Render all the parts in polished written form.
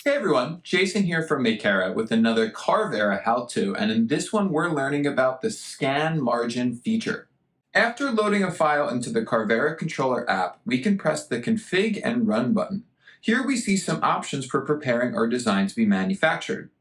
Hey everyone, Jason here from Makera with another Carvera how-to, and in this one we're learning about the scan margin feature. After loading a file into the Carvera controller app, we can press the config and run button. Here we see some options for preparing our design to be manufactured.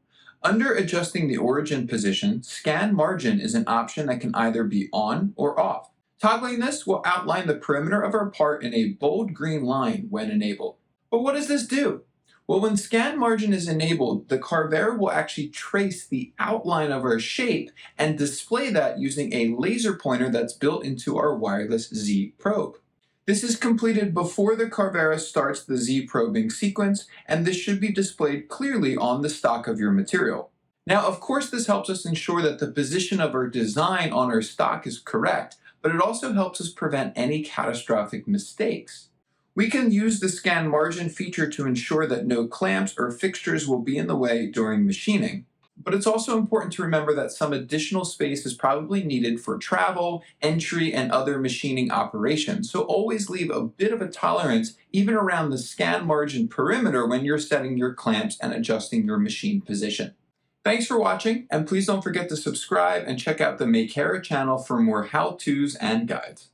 Under adjusting the origin position, scan margin is an option that can either be on or off. Toggling this will outline the perimeter of our part in a bold green line when enabled. But what does this do? Well, when scan margin is enabled, the Carvera will actually trace the outline of our shape and display that using a laser pointer that's built into our wireless Z probe. This is completed before the Carvera starts the Z probing sequence, and this should be displayed clearly on the stock of your material. Now, of course, this helps us ensure that the position of our design on our stock is correct, but it also helps us prevent any catastrophic mistakes. We can use the scan margin feature to ensure that no clamps or fixtures will be in the way during machining. But it's also important to remember that some additional space is probably needed for travel, entry, and other machining operations. So always leave a bit of a tolerance even around the scan margin perimeter when you're setting your clamps and adjusting your machine position. Thanks for watching, and please don't forget to subscribe and check out the Makera channel for more how-tos and guides.